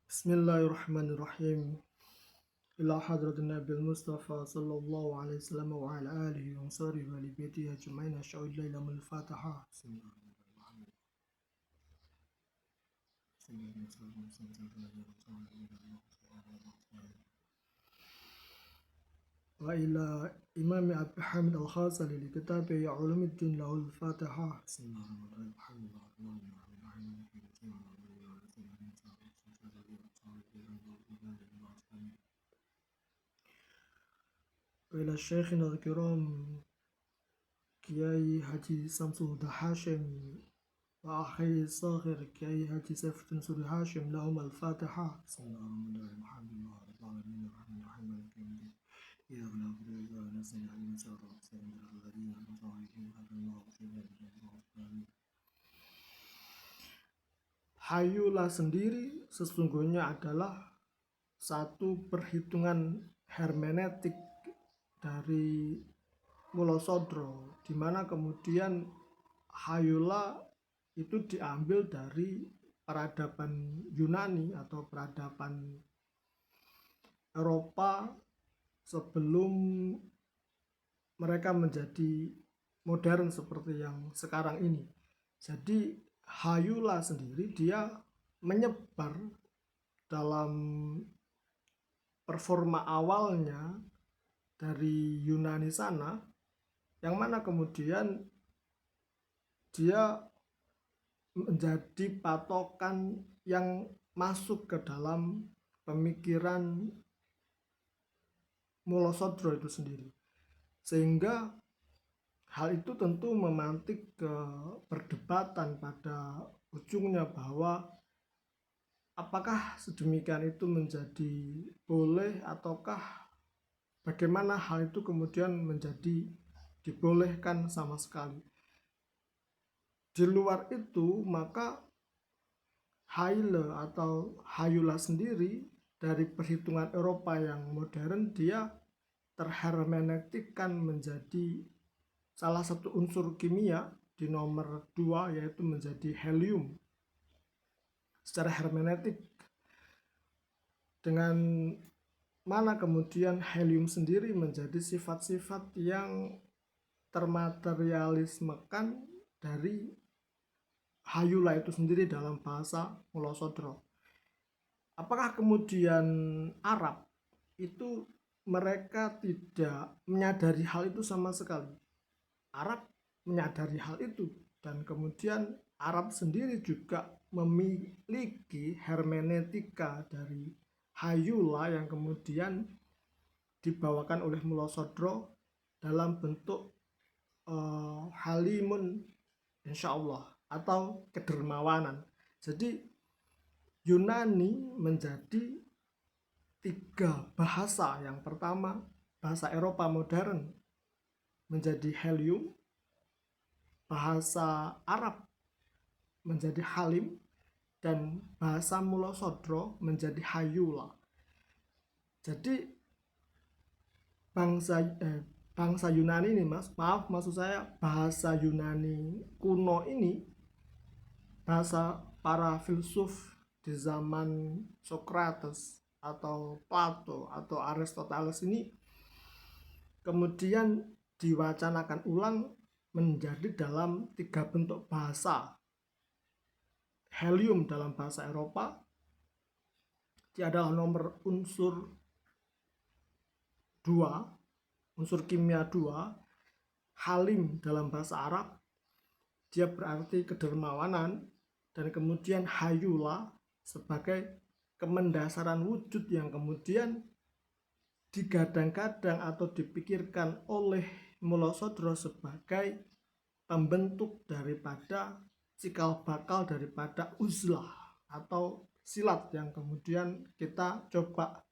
Bismillahirrahmanirrahim. Ila hadratin Nabil Mustafa sallallahu alaihi wasallam wa ala alihi wa sahbihi wa li baitihi ajma'in asyhadu an la ilaha illallah al-Fatihah. Wa ila Imam Abi Hamid Al-Ghazali li kitabi Ulumuddin lahu al-Fatihah. Wa ila Syekhina al-Kiram Kiai Haji Samsul Huda Hashim wa akhi Saghir Kiai Haji Saifuddin Suri Hashim lahum al-Fatihah. Hayula sendiri sesungguhnya adalah satu perhitungan hermeneutik dari Mulosodro, di mana kemudian hayula itu diambil dari peradaban Yunani atau peradaban Eropa sebelum mereka menjadi modern seperti yang sekarang ini. Jadi hayula sendiri dia menyebar dalam performa awalnya dari Yunani sana, yang mana kemudian dia menjadi patokan yang masuk ke dalam pemikiran Mulosodro itu sendiri, sehingga hal itu tentu memantik ke perdebatan pada ujungnya bahwa apakah sedemikian itu menjadi boleh ataukah bagaimana hal itu kemudian menjadi dibolehkan sama sekali. Di luar itu, maka haile atau hayula sendiri dari perhitungan Eropa yang modern, dia terhermeneutikkan menjadi salah satu unsur kimia di nomor 2, yaitu menjadi helium secara hermeneutik, dengan mana kemudian helium sendiri menjadi sifat-sifat yang termaterialismekan dari hayula itu sendiri dalam bahasa Mulosodro. Apakah kemudian Arab itu mereka tidak menyadari hal itu sama sekali? Arab menyadari hal itu, dan kemudian Arab sendiri juga memiliki hermeneutika dari hayula yang kemudian dibawakan oleh Mulosodro dalam bentuk halimun insyaallah atau kedermawanan. Jadi Yunani menjadi 3 bahasa. Yang pertama, bahasa Eropa modern menjadi helium, bahasa Arab menjadi halim, dan bahasa Mulosodro menjadi hayula. Jadi bangsa Yunani ini, maksud saya bahasa Yunani kuno ini, bahasa para filsuf di zaman Socrates atau Plato atau Aristoteles ini kemudian diwacanakan ulang menjadi dalam 3 bentuk bahasa. Helium dalam bahasa Eropa, dia adalah nomor unsur 2, unsur kimia 2. Halim dalam bahasa Arab, dia berarti kedermawanan, dan kemudian hayula sebagai kemendasaran wujud yang kemudian digadang-gadang atau dipikirkan oleh Mulosodro sebagai pembentuk daripada cikal bakal daripada uzlah atau silat yang kemudian kita coba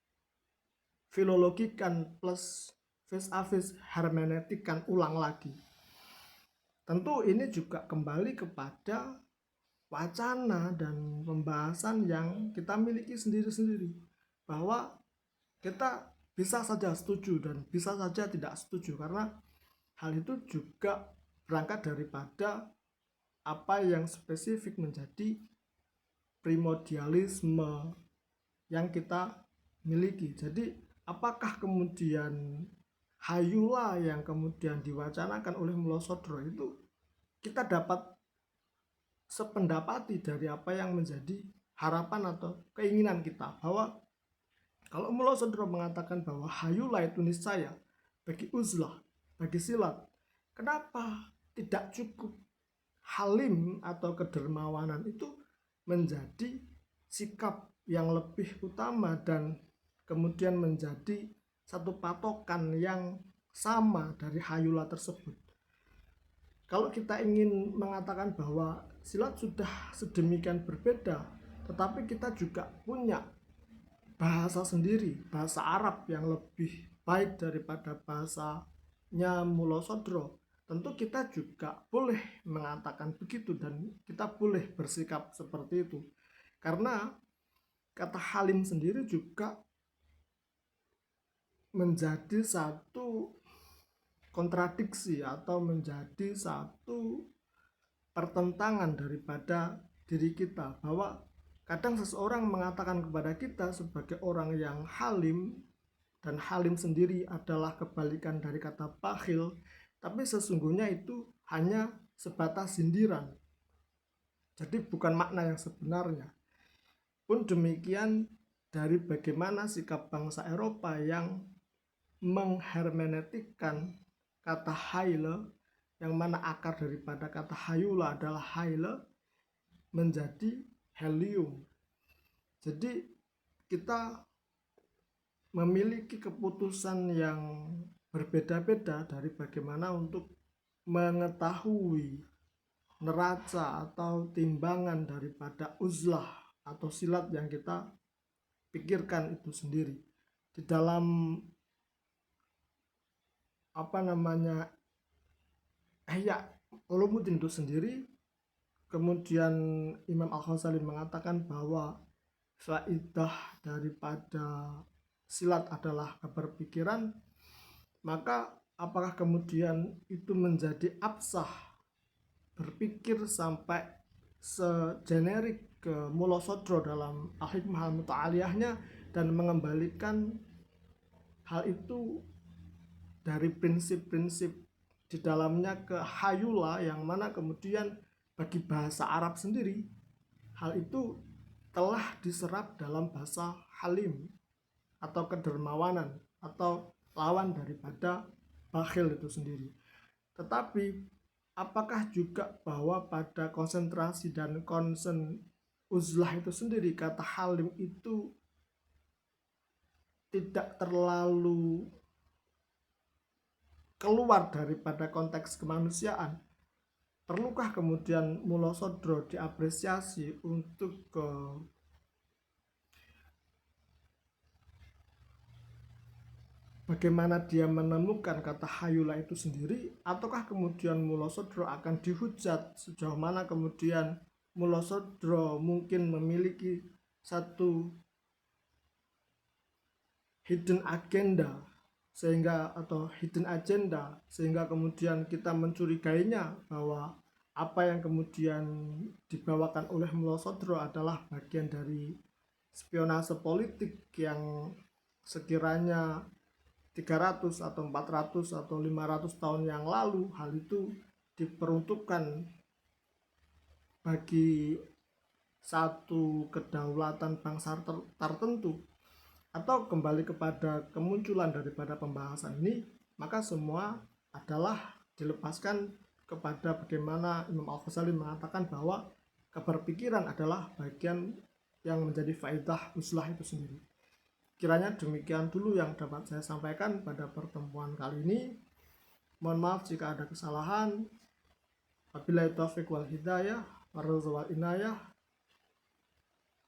filologikan plus vis-a-vis hermeneutikan ulang lagi. Tentu ini juga kembali kepada wacana dan pembahasan yang kita miliki sendiri-sendiri, bahwa kita bisa saja setuju dan bisa saja tidak setuju, karena hal itu juga berangkat daripada apa yang spesifik menjadi primordialisme yang kita miliki. Jadi apakah kemudian hayula yang kemudian diwacanakan oleh Mula Sodro itu kita dapat sependapati dari apa yang menjadi harapan atau keinginan kita, bahwa kalau Mula Sodro mengatakan bahwa hayula itu niscaya bagi uzlah, bagi silat, kenapa tidak cukup halim atau kedermawanan itu menjadi sikap yang lebih utama dan kemudian menjadi satu patokan yang sama dari hayula tersebut. Kalau kita ingin mengatakan bahwa silat sudah sedemikian berbeda, tetapi kita juga punya bahasa sendiri, bahasa Arab yang lebih baik daripada bahasanya Mula Sodro, tentu kita juga boleh mengatakan begitu dan kita boleh bersikap seperti itu. Karena kata halim sendiri juga menjadi satu kontradiksi atau menjadi satu pertentangan daripada diri kita, bahwa kadang seseorang mengatakan kepada kita sebagai orang yang halim, dan halim sendiri adalah kebalikan dari kata bakhil, tapi sesungguhnya itu hanya sebatas sindiran, jadi bukan makna yang sebenarnya. Pun demikian dari bagaimana sikap bangsa Eropa yang menghermeneutikkan kata haile, yang mana akar daripada kata hayula adalah haile, menjadi helium. Jadi kita memiliki keputusan yang berbeda-beda dari bagaimana untuk mengetahui neraca atau timbangan daripada uzlah atau silat yang kita pikirkan itu sendiri. Di dalam Ihya Ulumuddin itu sendiri, kemudian Imam Al-Ghazali mengatakan bahwa faidah daripada silat adalah berpikiran, maka apakah kemudian itu menjadi absah berpikir sampai segenerik ke Mula Sodro dalam Al-Hikmah Al-Muta'aliyahnya dan mengembalikan hal itu dari prinsip-prinsip di dalamnya ke hayula, yang mana kemudian bagi bahasa Arab sendiri hal itu telah diserap dalam bahasa halim atau kedermawanan atau lawan daripada bakhil itu sendiri. Tetapi apakah juga bahwa pada konsentrasi dan konsen uzlah itu sendiri kata halim itu tidak terlalu keluar daripada konteks kemanusiaan? Perlukah kemudian Mula Sodro diapresiasi untuk bagaimana dia menemukan kata hayula itu sendiri, ataukah kemudian Mula Sodro akan dihujat sejauh mana kemudian Mula Sodro mungkin memiliki satu hidden agenda sehingga kemudian kita mencurigainya bahwa apa yang kemudian dibawakan oleh Mula Sodro adalah bagian dari spionase politik yang sekiranya 300 atau 400 atau 500 tahun yang lalu hal itu diperuntukkan bagi satu kedaulatan bangsa tertentu, atau kembali kepada kemunculan daripada pembahasan ini, maka semua adalah dilepaskan kepada bagaimana Imam Al-Ghazali mengatakan bahwa keberpikiran adalah bagian yang menjadi faedah uzlah itu sendiri. Kiranya demikian dulu yang dapat saya sampaikan pada pertemuan kali ini. Mohon maaf jika ada kesalahan. Wabillahi taufiq wal hidayah wal inayah.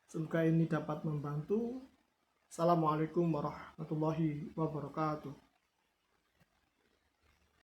Semoga ini dapat membantu. Assalamualaikum warahmatullahi wabarakatuh.